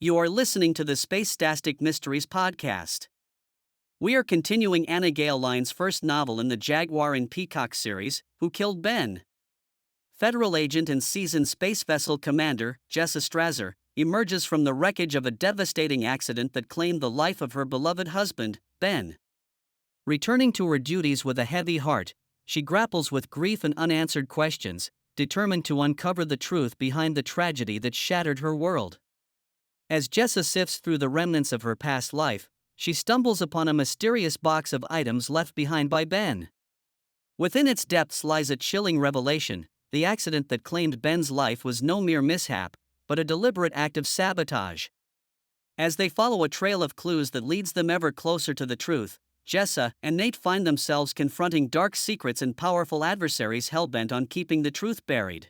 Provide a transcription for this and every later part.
You are listening to the Spactastic Mysteries podcast. We are continuing Anna Gale Lyne's first novel in the Jaguar and Peacock series, Who Killed Ben? Federal agent and seasoned SpaceVessel Commander, Jessa Strazzer, emerges from the wreckage of a devastating accident that claimed the life of her beloved husband, Ben. Returning to her duties with a heavy heart, she grapples with grief and unanswered questions, determined to uncover the truth behind the tragedy that shattered her world. As Jessa sifts through the remnants of her past life, she stumbles upon a mysterious box of items left behind by Ben. Within its depths lies a chilling revelation: the accident that claimed Ben's life was no mere mishap, but a deliberate act of sabotage. As they follow a trail of clues that leads them ever closer to the truth, Jessa and Nate find themselves confronting dark secrets and powerful adversaries hell-bent on keeping the truth buried.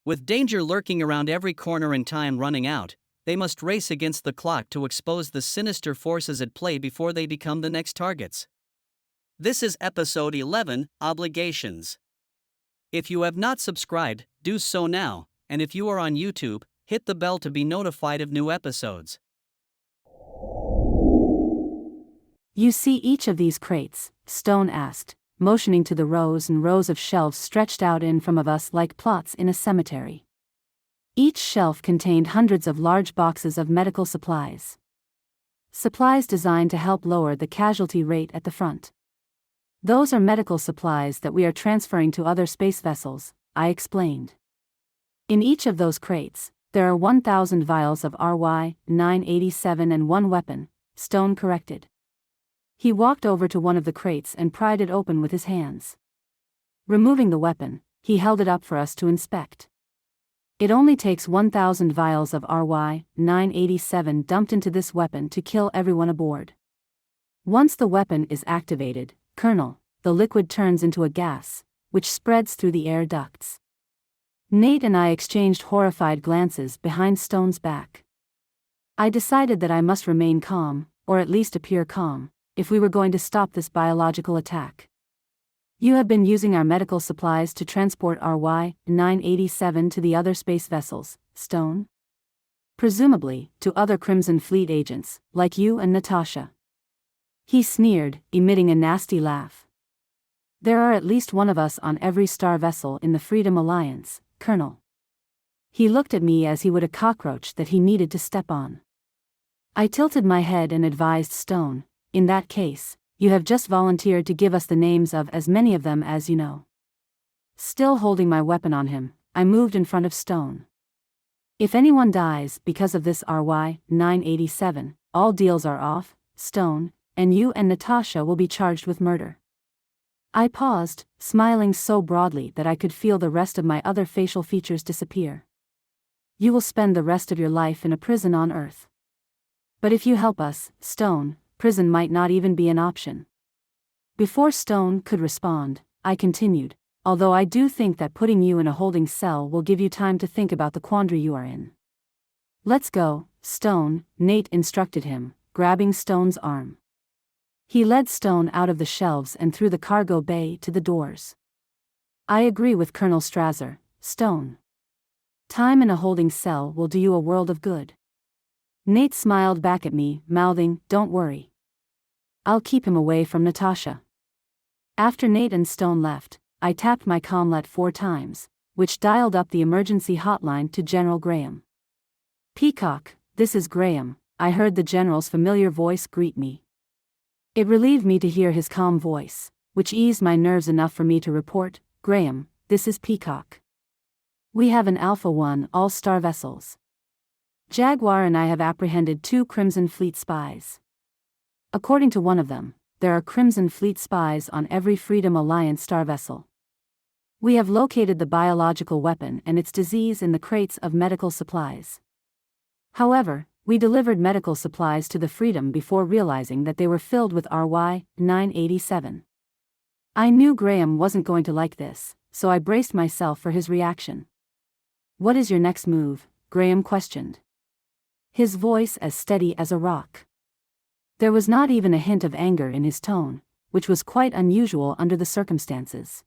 With danger lurking around every corner and time running out, they must race against the clock to expose the sinister forces at play before they become the next targets. This is episode 11, Obligations. If you have not subscribed, do so now, and if you are on YouTube, hit the bell to be notified of new episodes. You see each of these crates? Stone asked, motioning to the rows and rows of shelves stretched out in front of us like plots in a cemetery. Each shelf contained hundreds of large boxes of medical supplies. Supplies designed to help lower the casualty rate at the front. Those are medical supplies that we are transferring to other space vessels, I explained. In each of those crates, there are 1,000 vials of RY-987 and one weapon, Stone corrected. He walked over to one of the crates and pried it open with his hands. Removing the weapon, he held it up for us to inspect. It only takes 1,000 vials of RY-987 dumped into this weapon to kill everyone aboard. Once the weapon is activated, Colonel, the liquid turns into a gas, which spreads through the air ducts. Nate and I exchanged horrified glances behind Stone's back. I decided that I must remain calm, or at least appear calm, if we were going to stop this biological attack. You have been using our medical supplies to transport RY-987 to the other space vessels, Stone? Presumably, to other Crimson Fleet agents, like you and Natasha. He sneered, emitting a nasty laugh. There are at least one of us on every star vessel in the Freedom Alliance, Colonel. He looked at me as he would a cockroach that he needed to step on. I tilted my head and advised Stone, in that case, you have just volunteered to give us the names of as many of them as you know. Still holding my weapon on him, I moved in front of Stone. If anyone dies because of this RY-987, all deals are off, Stone, and you and Natasha will be charged with murder. I paused, smiling so broadly that I could feel the rest of my other facial features disappear. You will spend the rest of your life in a prison on Earth. But if you help us, Stone, prison might not even be an option. Before Stone could respond, I continued, although I do think that putting you in a holding cell will give you time to think about the quandary you are in. Let's go, Stone, Nate instructed him, grabbing Stone's arm. He led Stone out of the shelves and through the cargo bay to the doors. I agree with Colonel Strazzer, Stone. Time in a holding cell will do you a world of good. Nate smiled back at me, mouthing, "Don't worry. I'll keep him away from Natasha." After Nate and Stone left, I tapped my comlet 4 times, which dialed up the emergency hotline to General Graham. "Peacock, this is Graham," I heard the General's familiar voice greet me. It relieved me to hear his calm voice, which eased my nerves enough for me to report, "Graham, this is Peacock. We have an Alpha 1 all-star vessels. Jaguar and I have apprehended 2 Crimson Fleet spies. According to one of them, there are Crimson Fleet spies on every Freedom Alliance star vessel. We have located the biological weapon and its disease in the crates of medical supplies. However, we delivered medical supplies to the Freedom before realizing that they were filled with RY-987. I knew Graham wasn't going to like this, so I braced myself for his reaction. "What is your next move?" Graham questioned. His voice as steady as a rock. There was not even a hint of anger in his tone, which was quite unusual under the circumstances.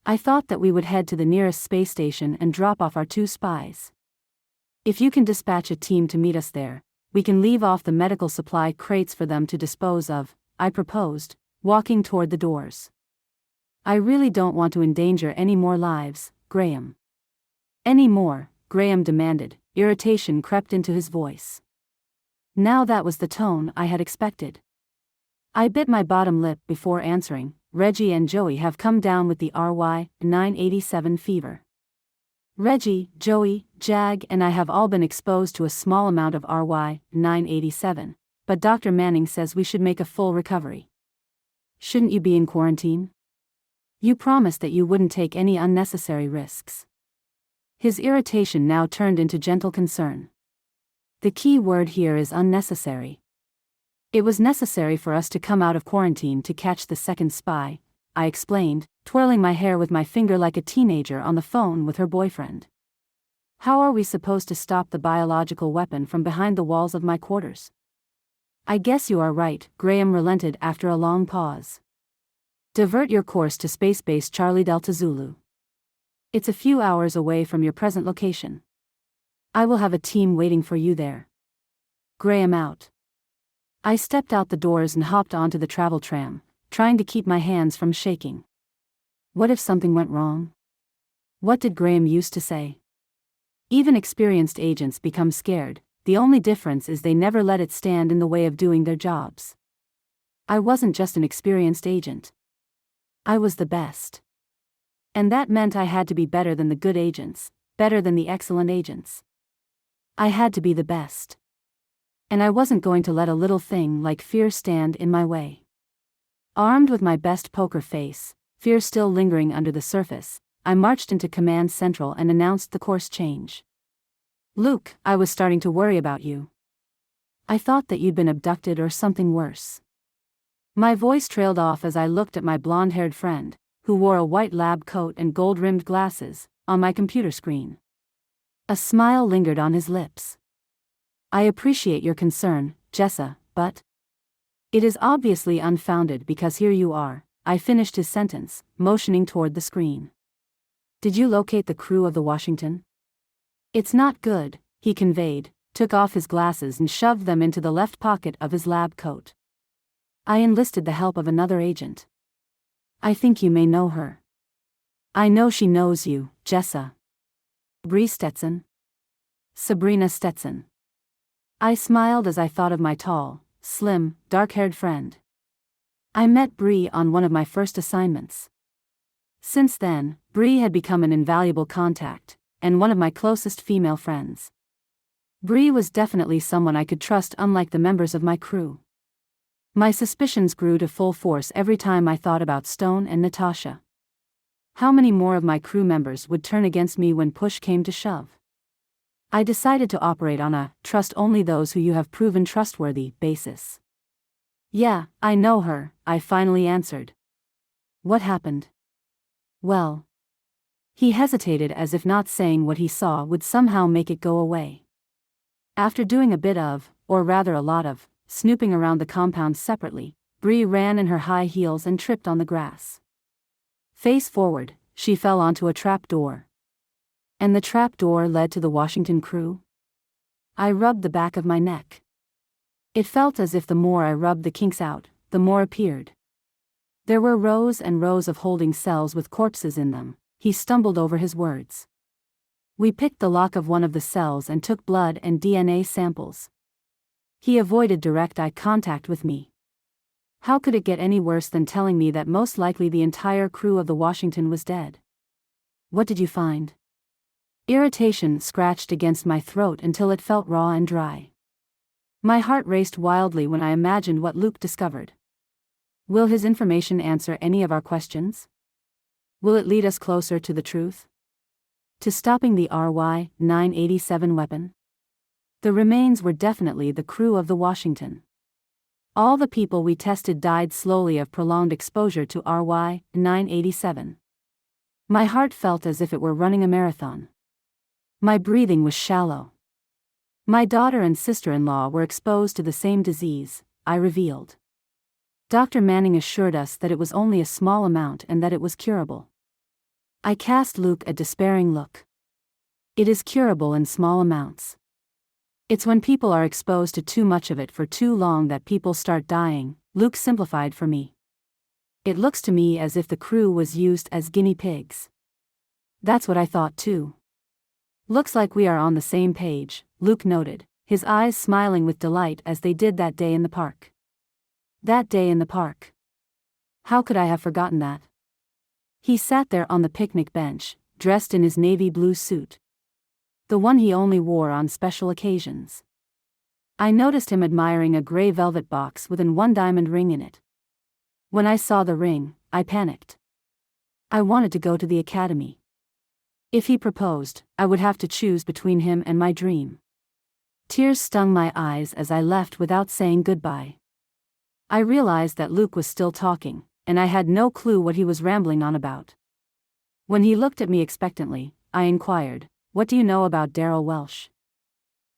I thought that we would head to the nearest space station and drop off our 2 spies. If you can dispatch a team to meet us there, we can leave off the medical supply crates for them to dispose of, I proposed, walking toward the doors. I really don't want to endanger any more lives, Graham. Any more, Graham demanded. Irritation crept into his voice. Now that was the tone I had expected. I bit my bottom lip before answering. Reggie and Joey have come down with the RY-987 fever. Reggie, Joey, Jag and I have all been exposed to a small amount of RY-987, but Dr. Manning says we should make a full recovery. Shouldn't you be in quarantine? You promised that you wouldn't take any unnecessary risks. His irritation now turned into gentle concern. The key word here is unnecessary. It was necessary for us to come out of quarantine to catch the second spy, I explained, twirling my hair with my finger like a teenager on the phone with her boyfriend. How are we supposed to stop the biological weapon from behind the walls of my quarters? I guess you are right, Graham relented after a long pause. Divert your course to Space Base Charlie Delta Zulu. It's a few hours away from your present location. I will have a team waiting for you there. Graham out. I stepped out the doors and hopped onto the travel tram, trying to keep my hands from shaking. What if something went wrong? What did Graham used to say? Even experienced agents become scared, the only difference is they never let it stand in the way of doing their jobs. I wasn't just an experienced agent. I was the best. And that meant I had to be better than the good agents, better than the excellent agents. I had to be the best. And I wasn't going to let a little thing like fear stand in my way. Armed with my best poker face, fear still lingering under the surface, I marched into Command Central and announced the course change. Luke, I was starting to worry about you. I thought that you'd been abducted or something worse. My voice trailed off as I looked at my blonde-haired friend, who wore a white lab coat and gold-rimmed glasses, on my computer screen. A smile lingered on his lips. I appreciate your concern, Jessa, but it is obviously unfounded because here you are, I finished his sentence, motioning toward the screen. Did you locate the crew of the Washington? It's not good, he conveyed, took off his glasses and shoved them into the left pocket of his lab coat. I enlisted the help of another agent. I think you may know her. I know she knows you, Jessa. Bree Stetson? Sabrina Stetson. I smiled as I thought of my tall, slim, dark-haired friend. I met Bree on one of my first assignments. Since then, Bree had become an invaluable contact, and one of my closest female friends. Bree was definitely someone I could trust, unlike the members of my crew. My suspicions grew to full force every time I thought about Stone and Natasha. How many more of my crew members would turn against me when push came to shove? I decided to operate on a trust only those who you have proven trustworthy basis. Yeah, I know her, I finally answered. What happened? Well. He hesitated as if not saying what he saw would somehow make it go away. After doing a bit of, or rather a lot of, snooping around the compound separately, Bree ran in her high heels and tripped on the grass. Face forward, she fell onto a trap door. And the trap door led to the Washington crew? I rubbed the back of my neck. It felt as if the more I rubbed the kinks out, the more appeared. There were rows and rows of holding cells with corpses in them. He stumbled over his words. We picked the lock of one of the cells and took blood and DNA samples. He avoided direct eye contact with me. How could it get any worse than telling me that most likely the entire crew of the Washington was dead? What did you find? Irritation scratched against my throat until it felt raw and dry. My heart raced wildly when I imagined what Luke discovered. Will his information answer any of our questions? Will it lead us closer to the truth? To stopping the RY-987 weapon? The remains were definitely the crew of the Washington. All the people we tested died slowly of prolonged exposure to RY-987. My heart felt as if it were running a marathon. My breathing was shallow. My daughter and sister-in-law were exposed to the same disease, I revealed. Dr. Manning assured us that it was only a small amount and that it was curable. I cast Luke a despairing look. It is curable in small amounts. It's when people are exposed to too much of it for too long that people start dying, Luke simplified for me. It looks to me as if the crew was used as guinea pigs. That's what I thought too. Looks like we are on the same page, Luke noted, his eyes smiling with delight as they did that day in the park. That day in the park. How could I have forgotten that? He sat there on the picnic bench, dressed in his navy blue suit. The one he only wore on special occasions. I noticed him admiring a gray velvet box with an one diamond ring in it. When I saw the ring, I panicked. I wanted to go to the academy. If he proposed, I would have to choose between him and my dream. Tears stung my eyes as I left without saying goodbye. I realized that Luke was still talking, and I had no clue what he was rambling on about. When he looked at me expectantly, I inquired, "What do you know about Daryl Welsh?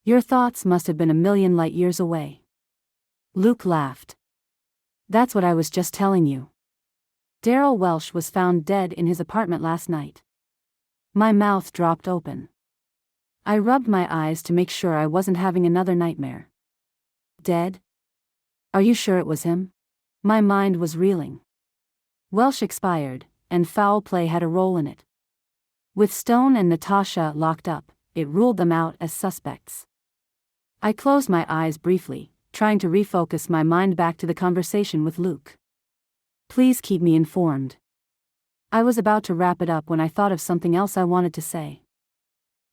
Your thoughts must have been a million light years away." Luke laughed. "That's what I was just telling you. Daryl Welsh was found dead in his apartment last night." My mouth dropped open. I rubbed my eyes to make sure I wasn't having another nightmare. Dead? Are you sure it was him? My mind was reeling. Welsh expired, and foul play had a role in it. With Stone and Natasha locked up, it ruled them out as suspects. I closed my eyes briefly, trying to refocus my mind back to the conversation with Luke. Please keep me informed. I was about to wrap it up when I thought of something else I wanted to say.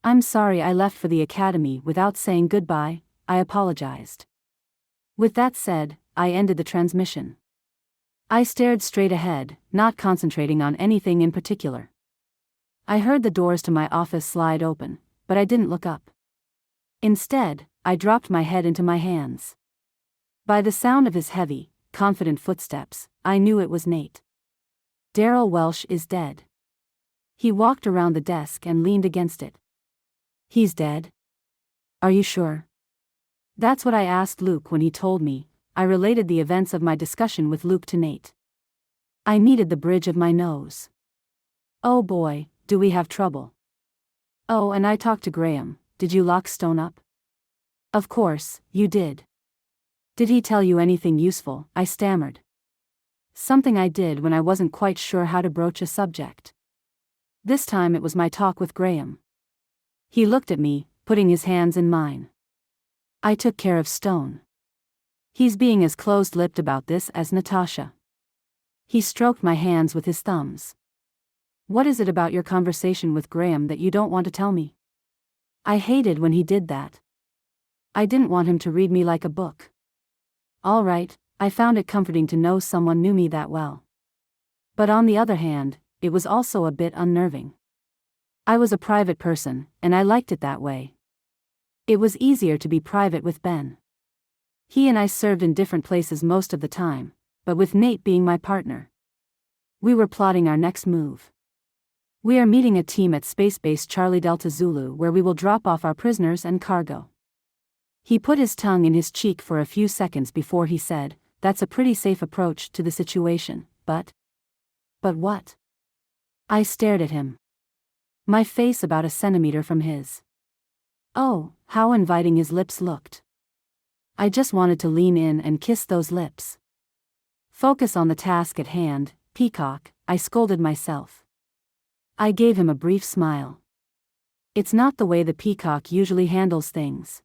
I'm sorry I left for the academy without saying goodbye, I apologized. With that said, I ended the transmission. I stared straight ahead, not concentrating on anything in particular. I heard the doors to my office slide open, but I didn't look up. Instead, I dropped my head into my hands. By the sound of his heavy, confident footsteps, I knew it was Nate. Daryl Welsh is dead. He walked around the desk and leaned against it. He's dead? Are you sure? That's what I asked Luke when he told me. I related the events of my discussion with Luke to Nate. I needed the bridge of my nose. Oh boy, do we have trouble. Oh, and I talked to Graham. Did you lock Stone up? Of course, you did. Did he tell you anything useful? I stammered. Something I did when I wasn't quite sure how to broach a subject. This time it was my talk with Graham. He looked at me, putting his hands in mine. I took care of Stone. He's being as closed-lipped about this as Natasha. He stroked my hands with his thumbs. What is it about your conversation with Graham that you don't want to tell me? I hated when he did that. I didn't want him to read me like a book. All right, I found it comforting to know someone knew me that well. But on the other hand, it was also a bit unnerving. I was a private person, and I liked it that way. It was easier to be private with Ben. He and I served in different places most of the time, but with Nate being my partner, we were plotting our next move. We are meeting a team at Space Base Charlie Delta Zulu where we will drop off our prisoners and cargo. He put his tongue in his cheek for a few seconds before he said, "That's a pretty safe approach to the situation, but..." But what? I stared at him. My face about a centimeter from his. Oh, how inviting his lips looked. I just wanted to lean in and kiss those lips. Focus on the task at hand, Peacock, I scolded myself. I gave him a brief smile. It's not the way the Peacock usually handles things.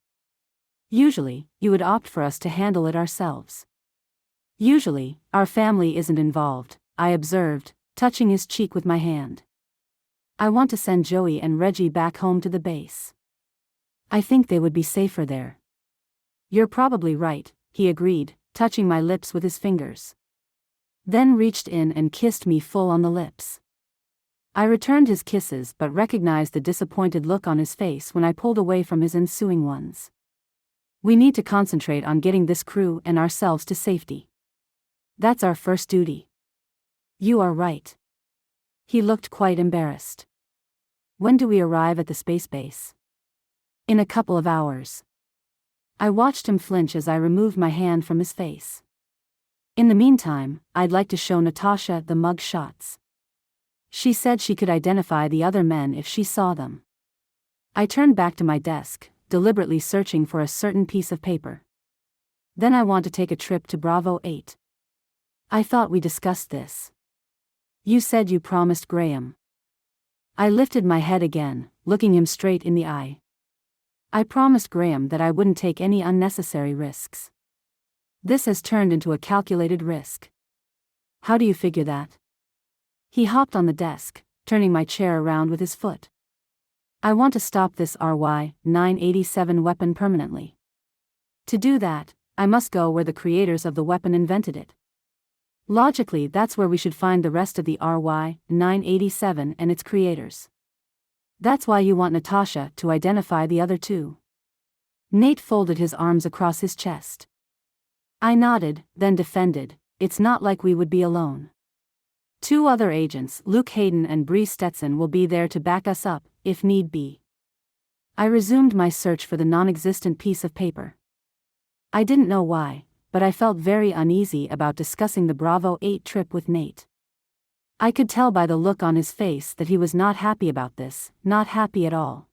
Usually, you would opt for us to handle it ourselves. Usually, our family isn't involved, I observed, touching his cheek with my hand. I want to send Joey and Reggie back home to the base. I think they would be safer there. You're probably right, he agreed, touching my lips with his fingers. Then reached in and kissed me full on the lips. I returned his kisses but recognized the disappointed look on his face when I pulled away from his ensuing ones. We need to concentrate on getting this crew and ourselves to safety. That's our first duty. You are right. He looked quite embarrassed. When do we arrive at the space base? In a couple of hours. I watched him flinch as I removed my hand from his face. In the meantime, I'd like to show Natasha the mug shots. She said she could identify the other men if she saw them. I turned back to my desk, deliberately searching for a certain piece of paper. Then I want to take a trip to Bravo 8. I thought we discussed this. You said you promised Graham. I lifted my head again, looking him straight in the eye. I promised Graham that I wouldn't take any unnecessary risks. This has turned into a calculated risk. How do you figure that? He hopped on the desk, turning my chair around with his foot. I want to stop this RY-987 weapon permanently. To do that, I must go where the creators of the weapon invented it. Logically, that's where we should find the rest of the RY-987 and its creators. That's why you want Natasha to identify the other two. Nate folded his arms across his chest. I nodded, then defended, it's not like we would be alone. 2 other agents, Luke Hayden and Bree Stetson, will be there to back us up, if need be. I resumed my search for the non-existent piece of paper. I didn't know why, but I felt very uneasy about discussing the Bravo 8 trip with Nate. I could tell by the look on his face that he was not happy about this, not happy at all.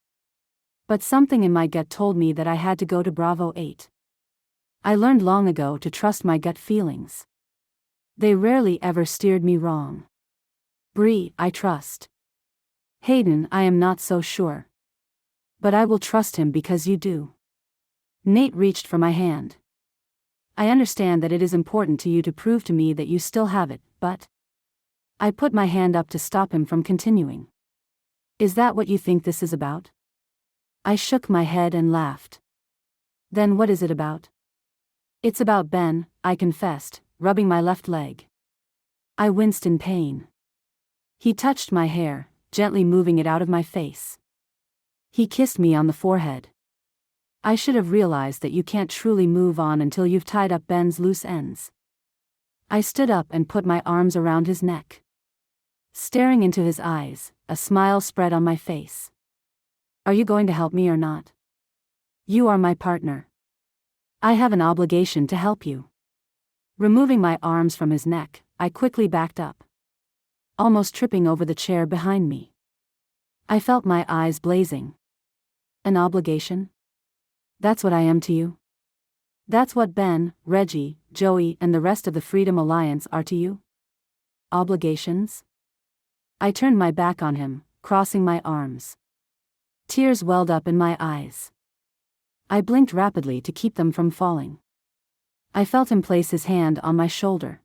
But something in my gut told me that I had to go to Bravo 8. I learned long ago to trust my gut feelings. They rarely ever steered me wrong. Bree, I trust. Hayden, I am not so sure. But I will trust him because you do. Nate reached for my hand. I understand that it is important to you to prove to me that you still have it, but... I put my hand up to stop him from continuing. Is that what you think this is about? I shook my head and laughed. Then what is it about? It's about Ben, I confessed, rubbing my left leg. I winced in pain. He touched my hair, gently moving it out of my face. He kissed me on the forehead. I should have realized that you can't truly move on until you've tied up Ben's loose ends. I stood up and put my arms around his neck. Staring into his eyes, a smile spread on my face. Are you going to help me or not? You are my partner. I have an obligation to help you. Removing my arms from his neck, I quickly backed up, almost tripping over the chair behind me. I felt my eyes blazing. An obligation? That's what I am to you? That's what Ben, Reggie, Joey, and the rest of the Freedom Alliance are to you? Obligations? I turned my back on him, crossing my arms. Tears welled up in my eyes. I blinked rapidly to keep them from falling. I felt him place his hand on my shoulder.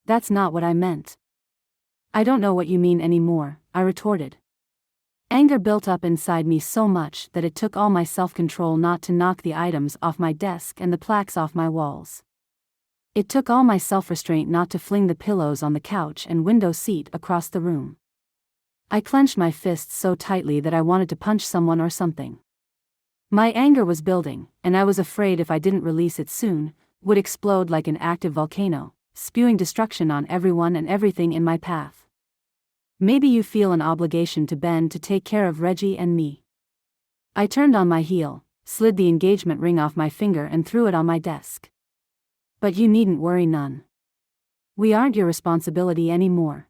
That's not what I meant. I don't know what you mean anymore, I retorted. Anger built up inside me so much that it took all my self-control not to knock the items off my desk and the plaques off my walls. It took all my self-restraint not to fling the pillows on the couch and window seat across the room. I clenched my fists so tightly that I wanted to punch someone or something. My anger was building, and I was afraid if I didn't release it soon, would explode like an active volcano, spewing destruction on everyone and everything in my path. Maybe you feel an obligation to Ben to take care of Reggie and me. I turned on my heel, slid the engagement ring off my finger and threw it on my desk. But you needn't worry none. We aren't your responsibility anymore.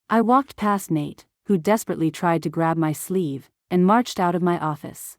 I walked past Nate, who desperately tried to grab my sleeve, and marched out of my office.